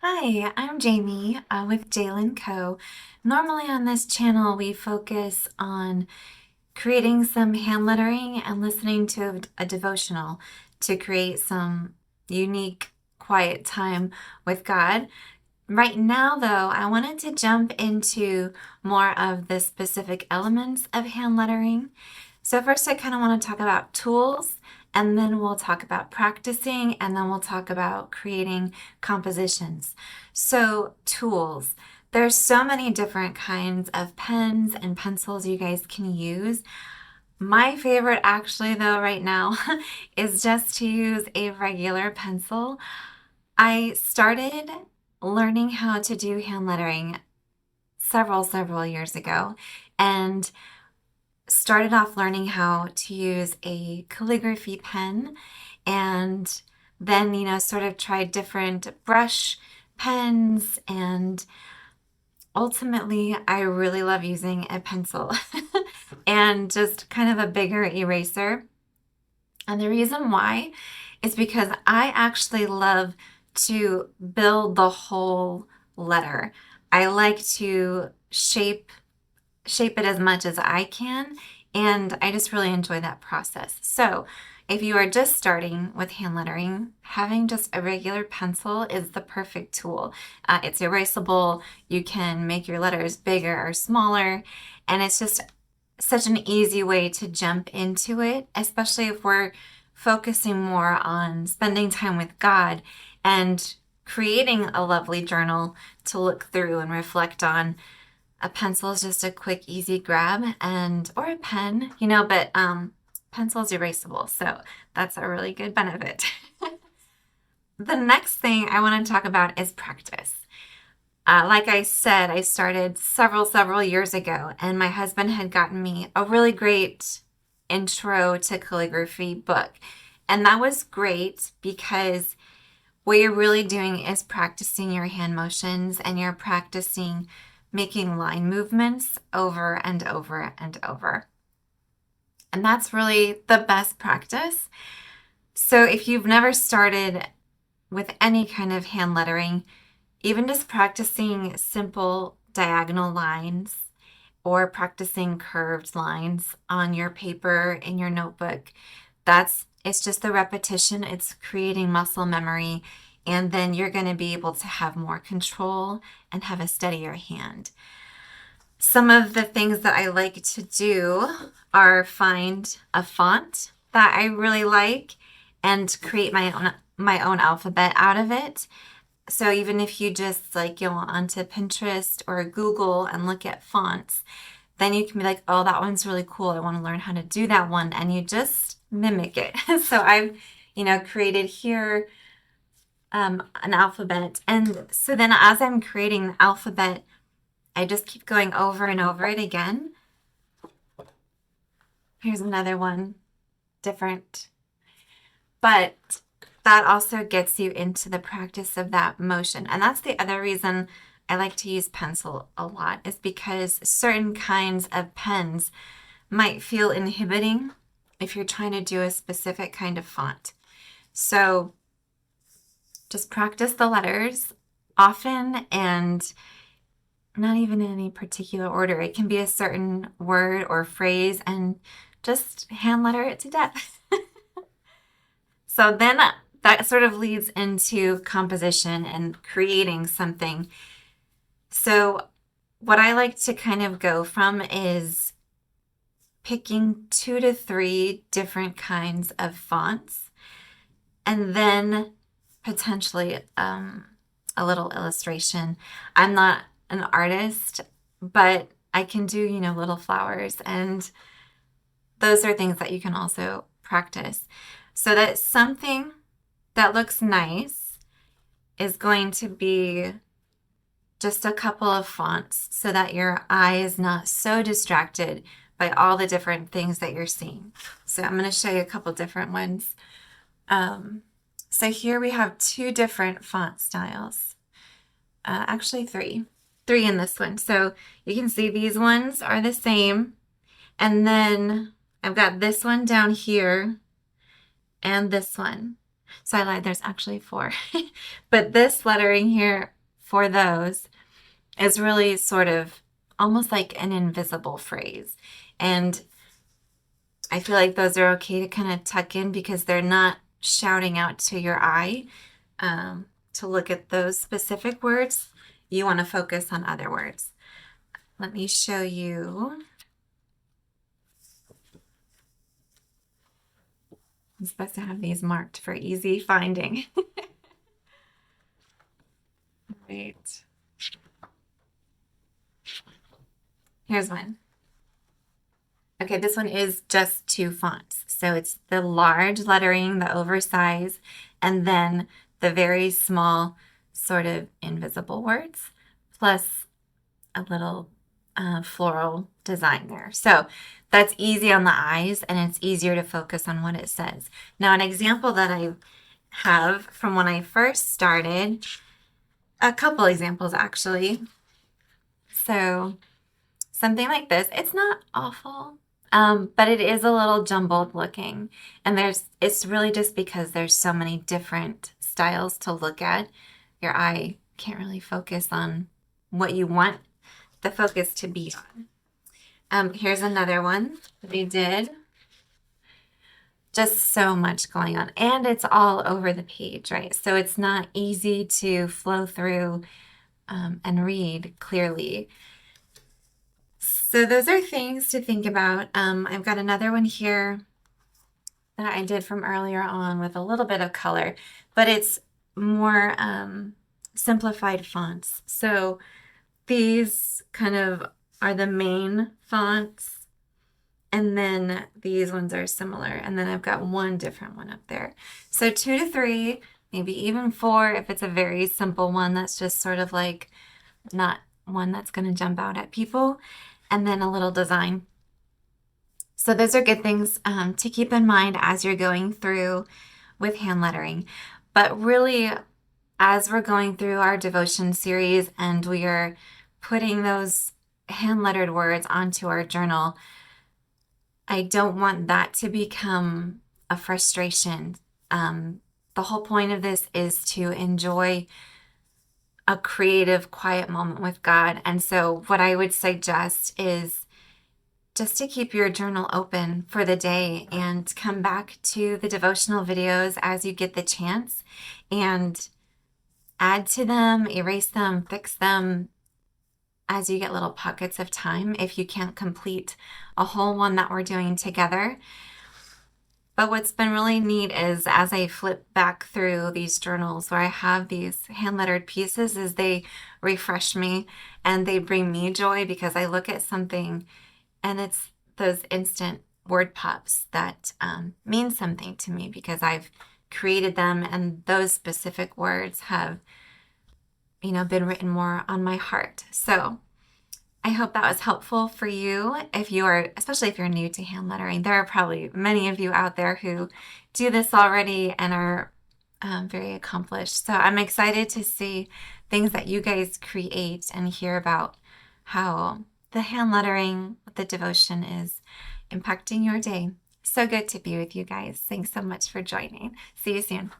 Hi, I'm Jamie with Jalen Co. Normally on this channel, we focus on creating some hand lettering and listening to a devotional to create some unique, quiet time with God. Right now, though, I wanted to jump into more of the specific elements of hand lettering. So, first, I kind of want to talk about tools, and then we'll talk about practicing, and then we'll talk about creating compositions. So, tools. There's so many different kinds of pens and pencils you guys can use. My favorite, actually, though, right now, is just to use a regular pencil. I started learning how to do hand lettering several years ago and started off learning how to use a calligraphy pen and then, sort of tried different brush pens and ultimately I really love using a pencil and just kind of a bigger eraser. And the reason why is because I actually love to build the whole letter. I like to shape it as much as I can, and I just really enjoy that process. So, if you are just starting with hand lettering, having just a regular pencil is the perfect tool. It's erasable, you can make your letters bigger or smaller, and it's just such an easy way to jump into it, especially if we're focusing more on spending time with God and creating a lovely journal to look through and reflect on. A pencil is just a quick, easy grab, and or a pen, but pencil is erasable, so that's a really good benefit. The next thing I want to talk about is practice. Like I said, I started several years ago, and my husband had gotten me a really great intro to calligraphy book. And that was great because what you're really doing is practicing your hand motions and you're practicing making line movements over and over and over. And that's really the best practice. So if you've never started with any kind of hand lettering, even just practicing simple diagonal lines or practicing curved lines on your paper in your notebook, it's just the repetition, it's creating muscle memory, and then you're going to be able to have more control and have a steadier hand. Some of the things that I like to do are find a font that I really like and create my own alphabet out of it. So even if you just go onto Pinterest or Google and look at fonts, then you can be like, oh, that one's really cool. I want to learn how to do that one. And you just mimic it. So I've, created here an alphabet. And so then as I'm creating the alphabet, I just keep going over and over it again. Here's another one, different. But that also gets you into the practice of that motion. And that's the other reason I like to use pencil a lot, is because certain kinds of pens might feel inhibiting if you're trying to do a specific kind of font. So just practice the letters often and not even in any particular order. It can be a certain word or phrase and just hand letter it to death. So then that sort of leads into composition and creating something. So what I like to kind of go from is picking 2 to 3 different kinds of fonts and then potentially a little illustration. I'm not an artist, but I can do, little flowers, and those are things that you can also practice. So that something that looks nice is going to be just a couple of fonts so that your eye is not so distracted by all the different things that you're seeing. So I'm going to show you a couple different ones. So here we have 2 different font styles. Actually 3 in this one. So you can see these ones are the same. And then I've got this one down here and this one. So I lied, there's actually 4. But this lettering here for those is really sort of almost like an invisible phrase. And I feel like those are okay to kind of tuck in because they're not shouting out to your eye to look at those specific words. You want to focus on other words. Let me show you. I'm supposed to have these marked for easy finding. Right. Here's one. Okay, this one is just 2 fonts. So it's the large lettering, the oversized, and then the very small sort of invisible words, plus a little floral design there. So that's easy on the eyes and it's easier to focus on what it says. Now, an example that I have from when I first started, a couple examples actually. So something like this, it's not awful, but it is a little jumbled looking. And it's really just because there's so many different styles to look at. Your eye can't really focus on what you want the focus to be on. Here's another one that we did. Just so much going on. And it's all over the page, right? So it's not easy to flow through and read clearly. So those are things to think about. I've got another one here that I did from earlier on with a little bit of color, but it's more simplified fonts. So these kind of are the main fonts, and then these ones are similar, and then I've got one different one up there. So 2 to 3, maybe even 4 if it's a very simple one that's just sort of like not one that's going to jump out at people, and then a little design. So those are good things to keep in mind as you're going through with hand lettering. But really, as we're going through our devotion series and we are putting those hand lettered words onto our journal, I don't want that to become a frustration. The whole point of this is to enjoy a creative, quiet moment with God. And so what I would suggest is just to keep your journal open for the day and come back to the devotional videos as you get the chance and add to them, erase them, fix them as you get little pockets of time if you can't complete a whole one that we're doing together. But what's been really neat is as I flip back through these journals where I have these hand lettered pieces, is they refresh me and they bring me joy because I look at something and it's those instant word pops that mean something to me because I've created them and those specific words have, been written more on my heart. So I hope that was helpful for you. Especially if you're new to hand lettering, there are probably many of you out there who do this already and are very accomplished. So I'm excited to see things that you guys create and hear about how the hand lettering with the devotion is impacting your day. So good to be with you guys. Thanks so much for joining. See you soon.